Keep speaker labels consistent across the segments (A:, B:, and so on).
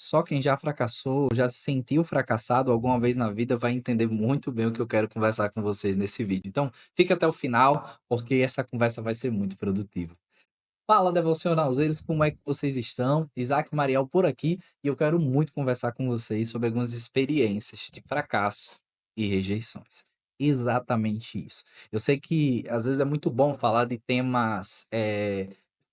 A: Só quem já fracassou, já se sentiu fracassado alguma vez na vida vai entender muito bem o que eu quero conversar com vocês nesse vídeo. Então, fique até o final, porque essa conversa vai ser muito produtiva. Fala, devocionalzeiros, como é que vocês estão? Isaac Mariel por aqui e eu quero muito conversar com vocês sobre algumas experiências de fracassos e rejeições. Exatamente isso. Eu sei que às vezes é muito bom falar de temas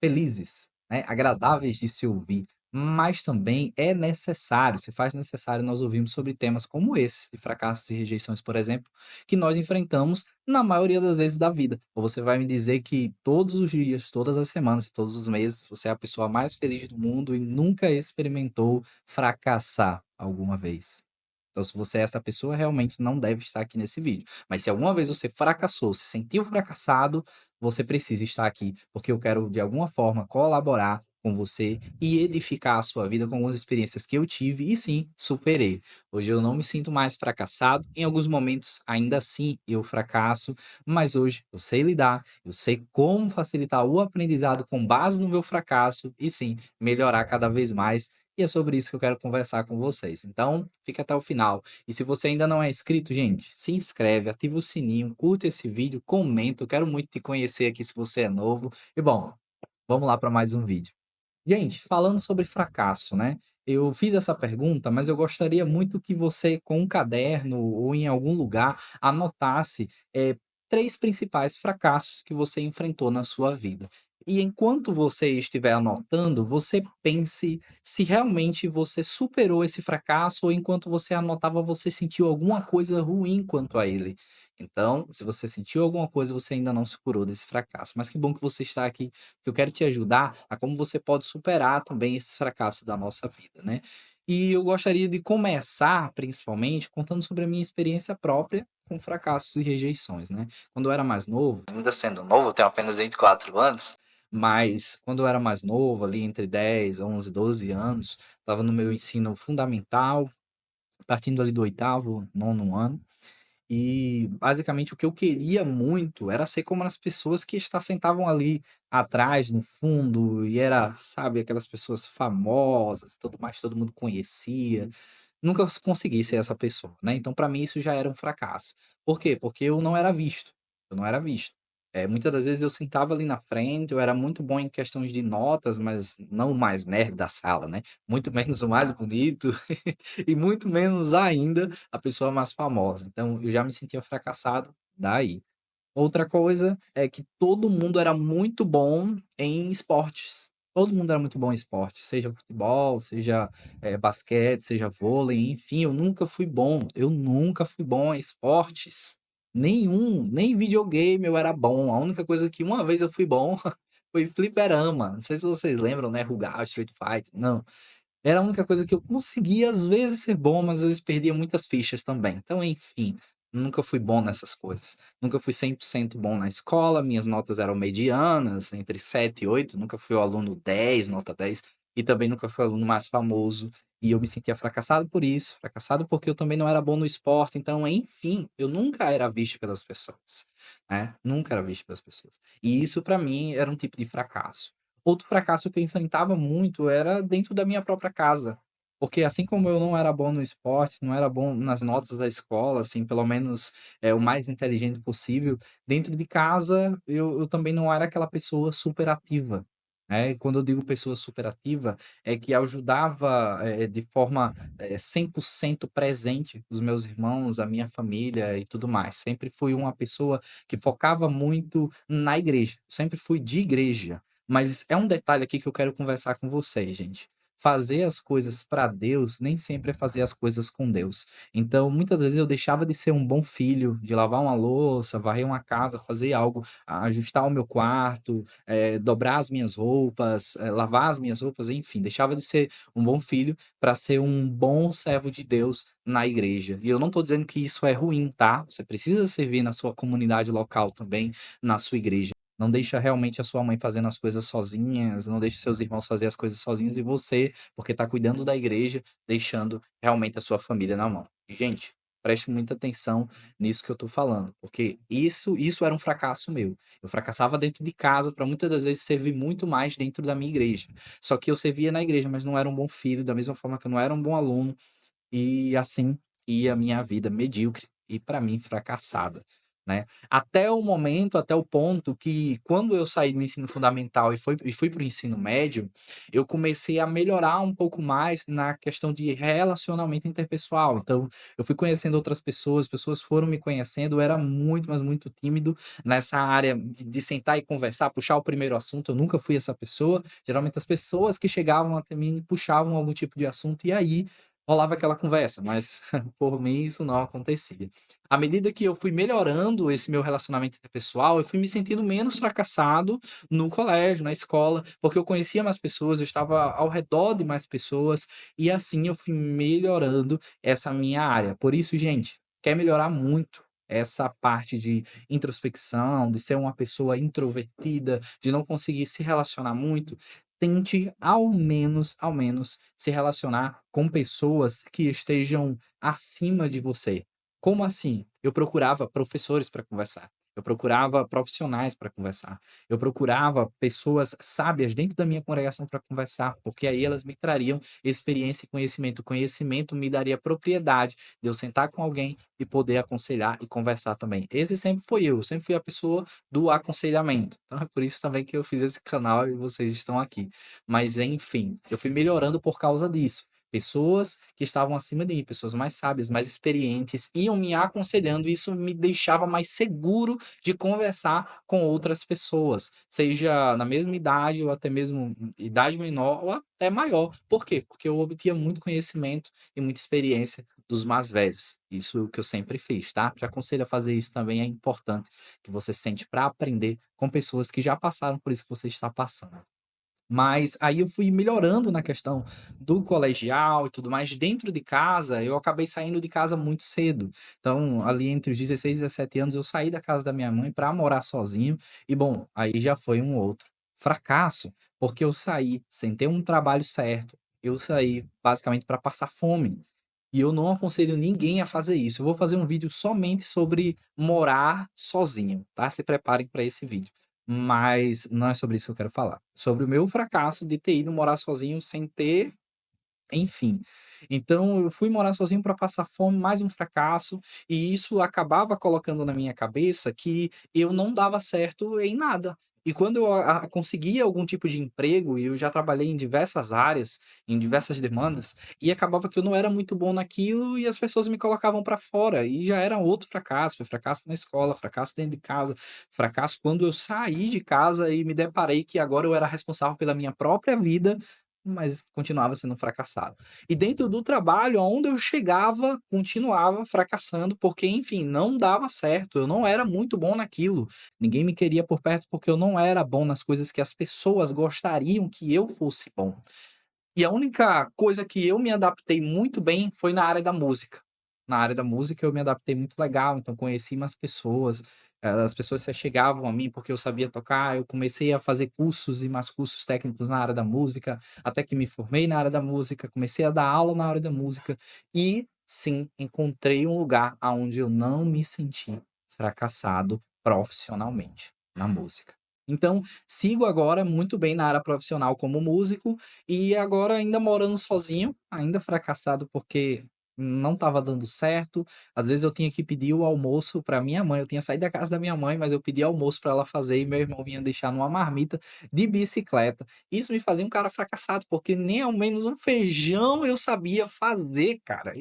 A: felizes, né, agradáveis de se ouvir, mas também é necessário, se faz necessário nós ouvirmos sobre temas como esse, de fracassos e rejeições, por exemplo, que nós enfrentamos na maioria das vezes da vida. Ou você vai me dizer que todos os dias, todas as semanas, todos os meses, você é a pessoa mais feliz do mundo e nunca experimentou fracassar alguma vez. Então, se você é essa pessoa, realmente não deve estar aqui nesse vídeo. Mas se alguma vez você fracassou, se sentiu fracassado, você precisa estar aqui, porque eu quero, de alguma forma, colaborar com você e edificar a sua vida com algumas experiências que eu tive e sim, superei. Hoje eu não me sinto mais fracassado, em alguns momentos ainda assim eu fracasso, mas hoje eu sei lidar, eu sei como facilitar o aprendizado com base no meu fracasso e sim, melhorar cada vez mais. E é sobre isso que eu quero conversar com vocês. Então, fica até o final. E se você ainda não é inscrito, gente, se inscreve, ativa o sininho, curta esse vídeo, comenta. Eu quero muito te conhecer aqui se você é novo. E bom, vamos lá para mais um vídeo. Gente, falando sobre fracasso, né? Eu fiz essa pergunta, mas eu gostaria muito que você, com um caderno ou em algum lugar, anotasse, 3 principais fracassos que você enfrentou na sua vida. E enquanto você estiver anotando, você pense se realmente você superou esse fracasso ou enquanto você anotava, você sentiu alguma coisa ruim quanto a ele. Então, se você sentiu alguma coisa, você ainda não se curou desse fracasso. Mas que bom que você está aqui que eu quero te ajudar a como você pode superar também esses fracassos da nossa vida, né. E eu gostaria de começar, principalmente, contando sobre a minha experiência própria com fracassos e rejeições, né. Quando eu era mais novo, ainda sendo novo, eu tenho apenas 24 anos, mas quando eu era mais novo, ali entre 10, 11, 12 anos, estava no meu ensino fundamental, partindo ali do oitavo, nono ano, e basicamente o que eu queria muito era ser como as pessoas que sentavam ali atrás, no fundo, e era, sabe, aquelas pessoas famosas, tudo mais, todo mundo conhecia. Nunca consegui ser essa pessoa, né, então pra mim isso já era um fracasso. Por quê? Porque eu não era visto, eu não era visto. Muitas das vezes eu sentava ali na frente, eu era muito bom em questões de notas, mas não o mais nerd da sala, né, muito menos o mais bonito e muito menos ainda a pessoa mais famosa, então eu já me sentia fracassado daí. Outra coisa é que todo mundo era muito bom em esportes. Todo mundo era muito bom em esporte, seja futebol, seja, basquete, seja vôlei, enfim, eu nunca fui bom em esportes. Nenhum, nem videogame eu era bom, a única coisa que uma vez eu fui bom foi fliperama, não sei se vocês lembram, né, Rugal, Street Fighter, não. Era a única coisa que eu conseguia às vezes ser bom, mas às vezes perdia muitas fichas também. Então, enfim, nunca fui bom nessas coisas. Nunca fui 100% bom na escola, minhas notas eram medianas, entre 7 e 8. Nunca fui o aluno 10, nota 10, e também nunca fui o aluno mais famoso. E eu me sentia fracassado por isso, fracassado porque eu também não era bom no esporte. Então, enfim, eu nunca era visto pelas pessoas, né? Nunca era visto pelas pessoas. E isso pra mim era um tipo de fracasso. Outro fracasso que eu enfrentava muito era dentro da minha própria casa, porque assim como eu não era bom no esporte, não era bom nas notas da escola, assim, pelo menos, o mais inteligente possível, dentro de casa eu também não era aquela pessoa super ativa, né. E quando eu digo pessoa super ativa, é que ajudava, de forma, 100% presente os meus irmãos, a minha família e tudo mais. Sempre fui uma pessoa que focava muito na igreja, sempre fui de igreja. Mas é um detalhe aqui que eu quero conversar com vocês, gente. Fazer as coisas para Deus nem sempre é fazer as coisas com Deus. Então, muitas vezes eu deixava de ser um bom filho, de lavar uma louça, varrer uma casa, fazer algo, ajustar o meu quarto, dobrar as minhas roupas, lavar as minhas roupas, enfim, deixava de ser um bom filho para ser um bom servo de Deus na igreja. E eu não estou dizendo que isso é ruim, tá? Você precisa servir na sua comunidade local também, na sua igreja. Não deixa realmente a sua mãe fazendo as coisas sozinhas, não deixa seus irmãos fazer as coisas sozinhos e você, porque está cuidando da igreja, deixando realmente a sua família na mão. E gente, Preste muita atenção nisso que eu tô falando, porque isso era um fracasso meu. Eu fracassava dentro de casa para muitas das vezes servir muito mais dentro da minha igreja. Só que eu servia na igreja, mas não era um bom filho, da mesma forma que eu não era um bom aluno, e assim ia a minha vida medíocre e para mim fracassada, né. Até o momento, até o ponto que quando eu saí do ensino fundamental e fui para o ensino médio, eu comecei a melhorar um pouco mais na questão de relacionamento interpessoal. Então, eu fui conhecendo outras pessoas, pessoas foram me conhecendo, eu era muito, mas muito tímido nessa área de sentar e conversar, puxar o primeiro assunto, eu nunca fui essa pessoa. Geralmente as pessoas que chegavam até mim puxavam algum tipo de assunto e aí rolava aquela conversa, mas por mim isso não acontecia. À medida que eu fui melhorando esse meu relacionamento interpessoal, eu fui me sentindo menos fracassado no colégio, na escola, porque eu conhecia mais pessoas, eu estava ao redor de mais pessoas, e assim eu fui melhorando essa minha área. Por isso, gente, quer melhorar muito essa parte de introspecção, de ser uma pessoa introvertida, de não conseguir se relacionar muito, tente ao menos se relacionar com pessoas que estejam acima de você. Como assim? Eu procurava professores para conversar, eu procurava profissionais para conversar, eu procurava pessoas sábias dentro da minha congregação para conversar, porque aí elas me trariam experiência e conhecimento. O conhecimento me daria propriedade de eu sentar com alguém e poder aconselhar e conversar também. Esse sempre foi eu sempre fui a pessoa do aconselhamento. Então é por isso também que eu fiz esse canal e vocês estão aqui. Mas enfim, eu fui melhorando por causa disso. Pessoas que estavam acima de mim, pessoas mais sábias, mais experientes, iam me aconselhando e isso me deixava mais seguro de conversar com outras pessoas, seja na mesma idade ou até mesmo idade menor ou até maior. Por quê? Porque eu obtinha muito conhecimento e muita experiência dos mais velhos. Isso que eu sempre fiz, tá? Te aconselho a fazer isso também, é importante que você sente para aprender com pessoas que já passaram por isso que você está passando. Mas aí eu fui melhorando na questão do colegial e tudo mais. Dentro de casa, eu acabei saindo de casa muito cedo. Então, ali entre os 16 e 17 anos, eu saí da casa da minha mãe para morar sozinho. E bom, aí já foi um outro fracasso, porque eu saí sem ter um trabalho certo. Eu saí basicamente para passar fome. E eu não aconselho ninguém a fazer isso. Eu vou fazer um vídeo somente sobre morar sozinho, tá? Se preparem para esse vídeo. Mas não é sobre isso que eu quero falar. Sobre o meu fracasso de ter ido morar sozinho sem ter enfim. Então eu fui morar sozinho para passar fome, mais um fracasso, e isso acabava colocando na minha cabeça que eu não dava certo em nada. E quando eu conseguia algum tipo de emprego, e eu já trabalhei em diversas áreas, em diversas demandas, e acabava que eu não era muito bom naquilo e as pessoas me colocavam para fora, e já era outro fracasso, foi fracasso na escola, fracasso dentro de casa, fracasso quando eu saí de casa e me deparei que agora eu era responsável pela minha própria vida, mas continuava sendo um fracassado. E dentro do trabalho, aonde eu chegava, continuava fracassando, porque, enfim, não dava certo, eu não era muito bom naquilo. Ninguém me queria por perto, porque eu não era bom nas coisas que as pessoas gostariam que eu fosse bom. E a única coisa que eu me adaptei muito bem foi na área da música. Na área da música eu me adaptei muito legal, então conheci mais pessoas, as pessoas se chegavam a mim porque eu sabia tocar, eu comecei a fazer cursos e mais cursos técnicos na área da música, até que me formei na área da música, comecei a dar aula na área da música e sim, encontrei um lugar aonde eu não me senti fracassado profissionalmente, na música. Então, sigo agora muito bem na área profissional como músico, e agora ainda morando sozinho, ainda fracassado porque não estava dando certo. Às vezes eu tinha que pedir o almoço para minha mãe, eu tinha saído da casa da minha mãe, mas eu pedi almoço para ela fazer e meu irmão vinha deixar numa marmita de bicicleta. Isso me fazia um cara fracassado, porque nem ao menos um feijão eu sabia fazer, cara.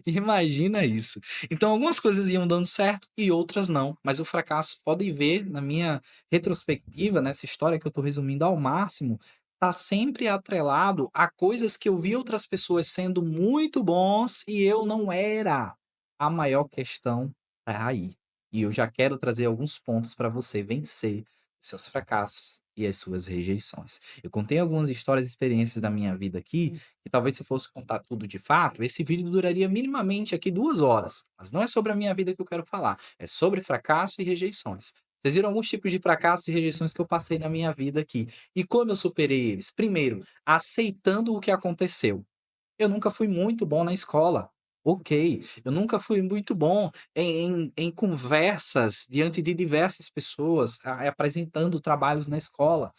A: Imagina isso. Então algumas coisas iam dando certo e outras não, mas o fracasso, podem ver na minha retrospectiva, nessa história que eu estou resumindo ao máximo, tá sempre atrelado a coisas que eu vi outras pessoas sendo muito bons e eu não era. A maior questão tá aí. E eu já quero trazer alguns pontos para você vencer os seus fracassos e as suas rejeições. Eu contei algumas histórias e experiências da minha vida aqui, que talvez se eu fosse contar tudo de fato, esse vídeo duraria minimamente aqui 2 horas. Mas não é sobre a minha vida que eu quero falar, é sobre fracasso e rejeições. Vocês viram alguns tipos de fracassos e rejeições que eu passei na minha vida aqui. E como eu superei eles? Primeiro, aceitando o que aconteceu. Eu nunca fui muito bom na escola. Ok, eu nunca fui muito bom em conversas diante de diversas pessoas, apresentando trabalhos na escola.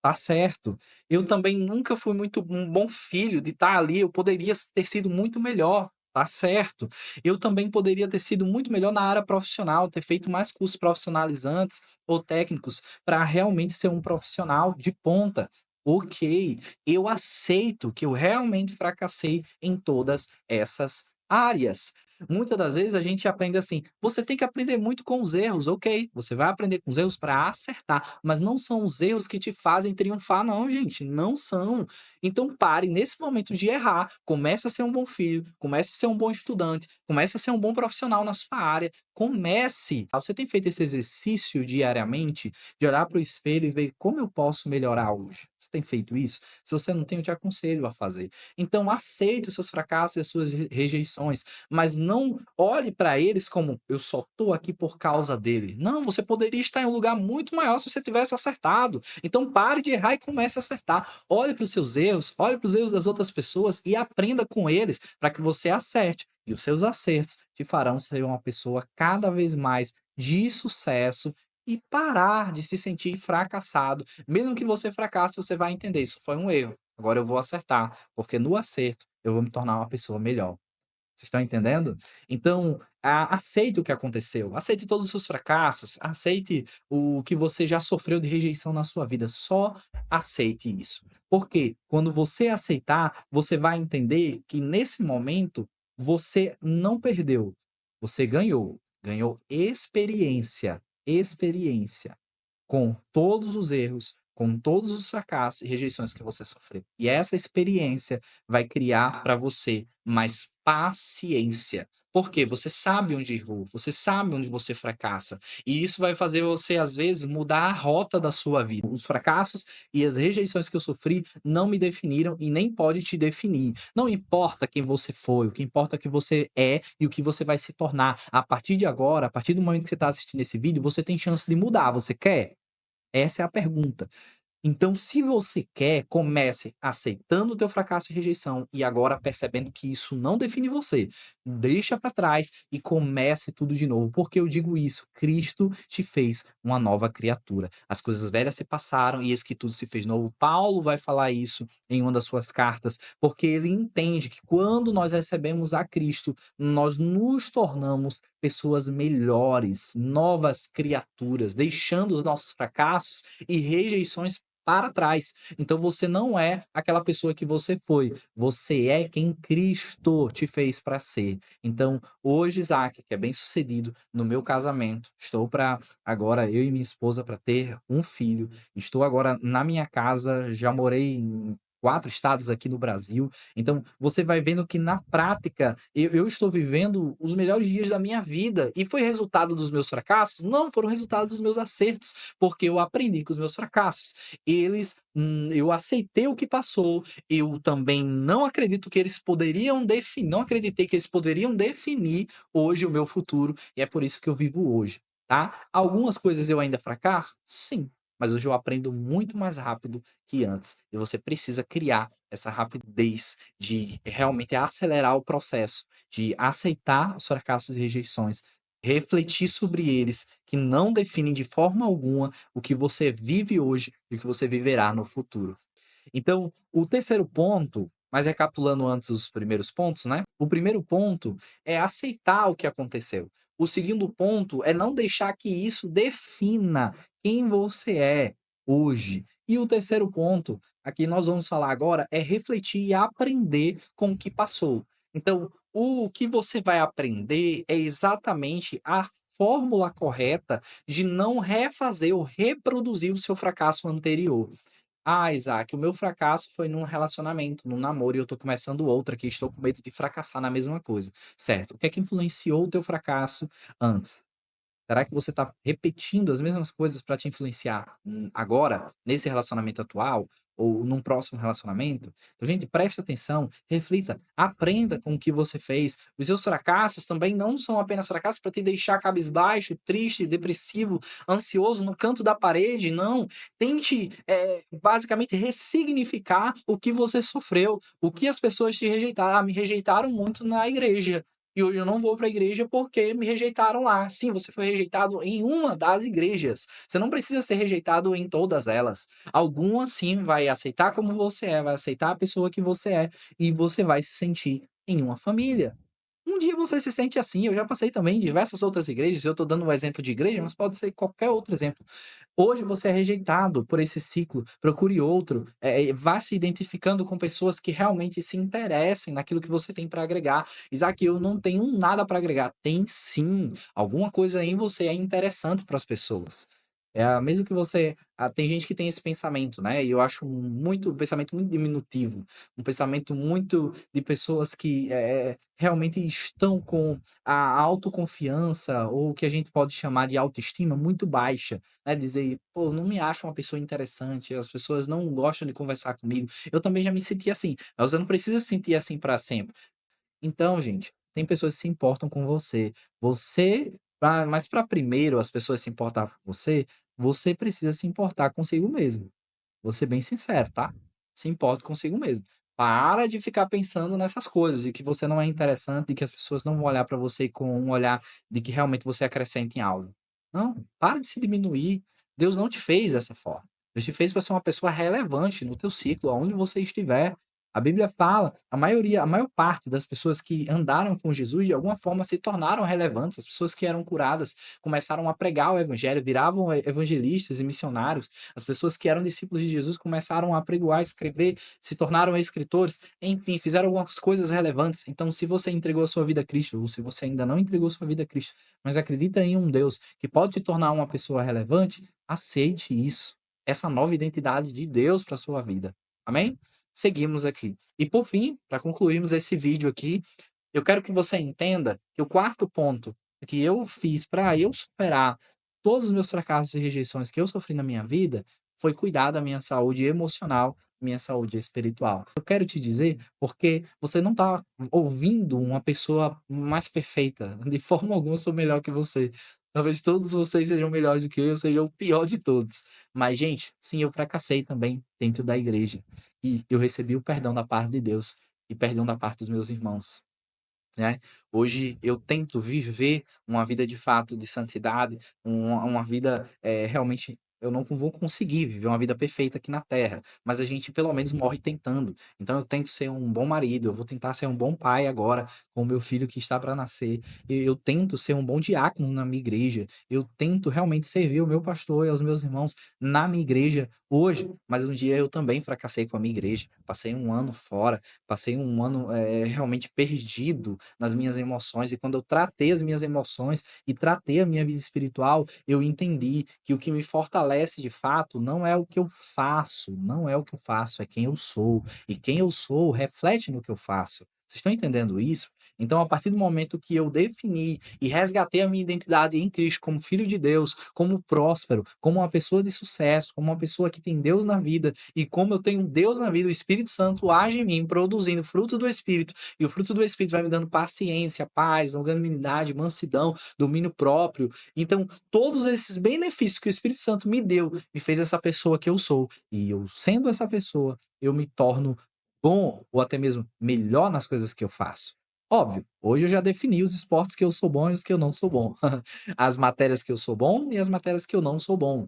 A: Tá certo. Eu também nunca fui muito um bom filho de estar ali, eu poderia ter sido muito melhor, tá certo. Eu também poderia ter sido muito melhor na área profissional, ter feito mais cursos profissionalizantes ou técnicos para realmente ser um profissional de ponta. Ok, eu aceito que eu realmente fracassei em todas essas áreas. Muitas das vezes a gente aprende assim: você tem que aprender muito com os erros, ok, você vai aprender com os erros para acertar, mas não são os erros que te fazem triunfar, não, gente, não são. Então pare nesse momento de errar, comece a ser um bom filho, comece a ser um bom estudante, comece a ser um bom profissional na sua área, comece. Você tem feito esse exercício diariamente de olhar para o espelho e ver como eu posso melhorar hoje? Você tem feito isso? Se você não tem, eu te aconselho a fazer. Então aceite os seus fracassos e as suas rejeições, mas não olhe para eles como eu só tô aqui por causa dele. Não, você poderia estar em um lugar muito maior se você tivesse acertado. Então pare de errar e comece a acertar. Olhe para os seus erros, olhe para os erros das outras pessoas e aprenda com eles para que você acerte. E os seus acertos te farão ser uma pessoa cada vez mais de sucesso e parar de se sentir fracassado. Mesmo que você fracasse, você vai entender, isso foi um erro. Agora eu vou acertar, porque no acerto eu vou me tornar uma pessoa melhor. Vocês estão entendendo? Então, aceite o que aconteceu, aceite todos os seus fracassos, aceite o que você já sofreu de rejeição na sua vida, só aceite isso. Porque quando você aceitar, você vai entender que nesse momento você não perdeu, você ganhou, ganhou experiência, experiência. Com todos os erros, com todos os fracassos e rejeições que você sofreu. E essa experiência vai criar para você mais paciência. Porque você sabe onde errou, você sabe onde você fracassa. E isso vai fazer você, às vezes, mudar a rota da sua vida. Os fracassos e as rejeições que eu sofri não me definiram e nem pode te definir. Não importa quem você foi, o que importa é que você é e o que você vai se tornar. A partir de agora, a partir do momento que você está assistindo esse vídeo, você tem chance de mudar. Você quer? Essa é a pergunta. Então, se você quer, comece aceitando o teu fracasso e rejeição e agora percebendo que isso não define você. Deixa para trás e comece tudo de novo. Por que eu digo isso? Cristo te fez uma nova criatura. As coisas velhas se passaram e eis que tudo se fez novo. Paulo vai falar isso em uma das suas cartas, porque ele entende que quando nós recebemos a Cristo, nós nos tornamos pessoas melhores, novas criaturas, deixando os nossos fracassos e rejeições para trás. Então você não é aquela pessoa que você foi, você é quem Cristo te fez para ser. Então, hoje, Isaac, que é bem-sucedido no meu casamento, estou para agora eu e minha esposa para ter um filho. Estou agora na minha casa, já morei em 4 estados aqui no Brasil. Então, você vai vendo que na prática eu estou vivendo os melhores dias da minha vida. E foi resultado dos meus fracassos? Não, foram resultado dos meus acertos, porque eu aprendi com os meus fracassos. Eu aceitei o que passou, eu também não acredito que eles poderiam definir, não acreditei que eles poderiam definir hoje o meu futuro, e é por isso que eu vivo hoje, tá? Algumas coisas eu ainda fracasso? Sim, mas hoje eu aprendo muito mais rápido que antes, e você precisa criar essa rapidez de realmente acelerar o processo, de aceitar os fracassos e rejeições, refletir sobre eles, que não definem de forma alguma o que você vive hoje e o que você viverá no futuro. Então, o terceiro ponto, mas recapitulando antes os primeiros pontos, né? O primeiro ponto é aceitar o que aconteceu. O segundo ponto é não deixar que isso defina quem você é hoje. E o terceiro ponto, aqui nós vamos falar agora, é refletir e aprender com o que passou. Então, o que você vai aprender é exatamente a fórmula correta de não refazer ou reproduzir o seu fracasso anterior. Ah, Isaac, o meu fracasso foi num relacionamento, num namoro, e eu tô começando outra aqui, estou com medo de fracassar na mesma coisa. Certo. O que é que influenciou o teu fracasso antes? Será que você está repetindo as mesmas coisas para te influenciar, agora, nesse relacionamento atual ou num próximo relacionamento? Então, gente, preste atenção, reflita, aprenda com o que você fez. Os seus fracassos também não são apenas fracassos para te deixar cabisbaixo, triste, depressivo, ansioso no canto da parede, não. Tente, basicamente ressignificar o que você sofreu, o que as pessoas te rejeitaram. "Ah, me rejeitaram muito na igreja, e hoje eu não vou para a igreja porque me rejeitaram lá". Sim, você foi rejeitado em uma das igrejas. Você não precisa ser rejeitado em todas elas. Algumas sim vai aceitar como você é, vai aceitar a pessoa que você é, e você vai se sentir em uma família. Um dia você se sente assim, eu já passei também em diversas outras igrejas, eu estou dando um exemplo de igreja, mas pode ser qualquer outro exemplo. Hoje você é rejeitado por esse ciclo, procure outro, vá se identificando com pessoas que realmente se interessem naquilo que você tem para agregar. Isaac, eu não tenho nada para agregar. Tem sim, alguma coisa em você é interessante para as pessoas. Mesmo que você tem gente que tem esse pensamento, né, e eu acho muito um pensamento muito diminutivo, um pensamento muito de pessoas que, realmente estão com a autoconfiança ou o que a gente pode chamar de autoestima muito baixa, né, dizer: "Pô, não me acho uma pessoa interessante, as pessoas não gostam de conversar comigo". Eu também já me senti assim, mas você não precisa se sentir assim para sempre. Então, gente, tem pessoas que se importam com você. Mas para primeiro as pessoas se importar com você, você precisa se importar consigo mesmo. Vou ser bem sincero, tá? Se importe consigo mesmo. Para de ficar pensando nessas coisas, de que você não é interessante, de que as pessoas não vão olhar para você com um olhar de que realmente você acrescenta em algo. Não, para de se diminuir. Deus não te fez dessa forma. Deus te fez para ser uma pessoa relevante no teu ciclo, aonde você estiver. A Bíblia fala, a maior parte das pessoas que andaram com Jesus, de alguma forma se tornaram relevantes. As pessoas que eram curadas começaram a pregar o evangelho, viravam evangelistas e missionários. As pessoas que eram discípulos de Jesus começaram a pregoar, escrever, se tornaram escritores, enfim, fizeram algumas coisas relevantes. Então, se você entregou a sua vida a Cristo, ou se você ainda não entregou sua vida a Cristo, mas acredita em um Deus que pode te tornar uma pessoa relevante, aceite isso. Essa nova identidade de Deus para sua vida. Amém? Seguimos aqui. E por fim, para concluirmos esse vídeo aqui, eu quero que você entenda que o quarto ponto que eu fiz para eu superar todos os meus fracassos e rejeições que eu sofri na minha vida, foi cuidar da minha saúde emocional, minha saúde espiritual. Eu quero te dizer, porque você não está ouvindo uma pessoa mais perfeita, de forma alguma eu sou melhor que você. Talvez todos vocês sejam melhores do que eu seja o pior de todos. Mas, gente, sim, eu fracassei também dentro da igreja. E eu recebi o perdão da parte de Deus e perdão da parte dos meus irmãos, né. Hoje eu tento viver uma vida de fato de santidade, uma vida, realmente eu não vou conseguir viver uma vida perfeita aqui na terra, mas a gente pelo menos morre tentando. Então eu tento ser um bom marido, eu vou tentar ser um bom pai agora com o meu filho que está para nascer, eu tento ser um bom diácono na minha igreja, eu tento realmente servir o meu pastor e aos meus irmãos na minha igreja hoje, mas um dia eu também fracassei com a minha igreja, passei um ano fora, passei um ano, realmente perdido nas minhas emoções, e quando eu tratei as minhas emoções e tratei a minha vida espiritual, eu entendi que o que me fortalece de fato não é o que eu faço, não é o que eu faço, é quem eu sou. E quem eu sou reflete no que eu faço. Vocês estão entendendo isso? Então, a partir do momento que eu defini e resgatei a minha identidade em Cristo como filho de Deus, como próspero, como uma pessoa de sucesso, como uma pessoa que tem Deus na vida, e como eu tenho Deus na vida, o Espírito Santo age em mim, produzindo fruto do Espírito, e o fruto do Espírito vai me dando paciência, paz, longanimidade, mansidão, domínio próprio. Então, todos esses benefícios que o Espírito Santo me deu, me fez essa pessoa que eu sou. E eu, sendo essa pessoa, eu me torno bom ou até mesmo melhor nas coisas que eu faço. Óbvio, hoje eu já defini os esportes que eu sou bom e os que eu não sou bom. As matérias que eu sou bom e as matérias que eu não sou bom.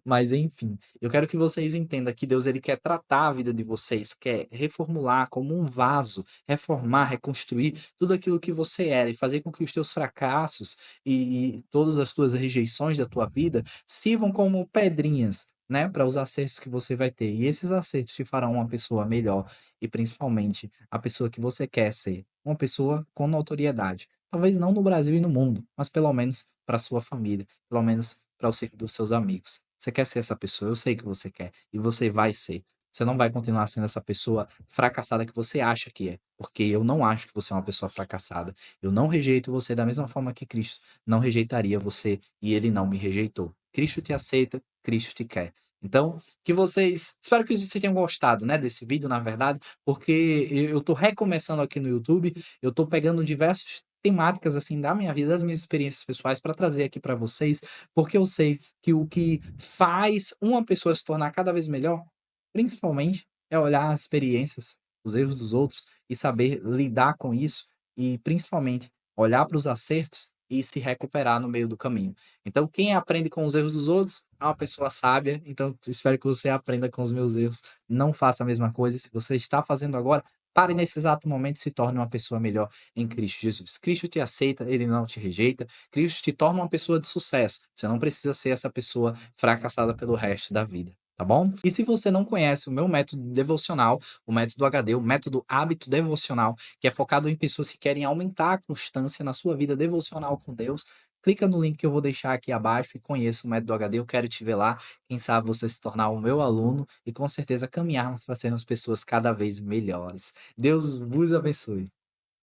A: Mas enfim, eu quero que vocês entendam que Deus ele quer tratar a vida de vocês, quer reformular como um vaso, reformar, reconstruir tudo aquilo que você era e fazer com que os teus fracassos e todas as tuas rejeições da tua vida sirvam como pedrinhas, né, para os acertos que você vai ter. E esses acertos te farão uma pessoa melhor e principalmente a pessoa que você quer ser, uma pessoa com notoriedade. Talvez não no Brasil e no mundo, mas pelo menos para sua família, pelo menos para o círculo dos seus amigos. Você quer ser essa pessoa, eu sei que você quer, e você vai ser. você não vai continuar sendo essa pessoa fracassada que você acha que é, porque eu não acho que você é uma pessoa fracassada. Eu não rejeito você da mesma forma que Cristo não rejeitaria você e ele não me rejeitou. Cristo te aceita, Cristo te quer. Então, que vocês espero que vocês tenham gostado, né, desse vídeo, na verdade, porque eu tô recomeçando aqui no YouTube, eu tô pegando diversas temáticas, assim, da minha vida, das minhas experiências pessoais para trazer aqui para vocês, porque eu sei que o que faz uma pessoa se tornar cada vez melhor, principalmente, é olhar as experiências, os erros dos outros e saber lidar com isso e, principalmente, olhar para os acertos e se recuperar no meio do caminho. Então, quem aprende com os erros dos outros é uma pessoa sábia. Então, espero que você aprenda com os meus erros. Não faça a mesma coisa. Se você está fazendo agora, pare nesse exato momento e se torne uma pessoa melhor em Cristo Jesus. Cristo te aceita, ele não te rejeita. Cristo te torna uma pessoa de sucesso. Você não precisa ser essa pessoa fracassada pelo resto da vida. Tá bom? E se você não conhece o meu método devocional, o método HD, o método hábito devocional, que é focado em pessoas que querem aumentar a constância na sua vida devocional com Deus, clica no link que eu vou deixar aqui abaixo e conheça o método HD. Eu quero te ver lá. Quem sabe você se tornar o meu aluno e com certeza caminharmos para sermos pessoas cada vez melhores. Deus vos abençoe.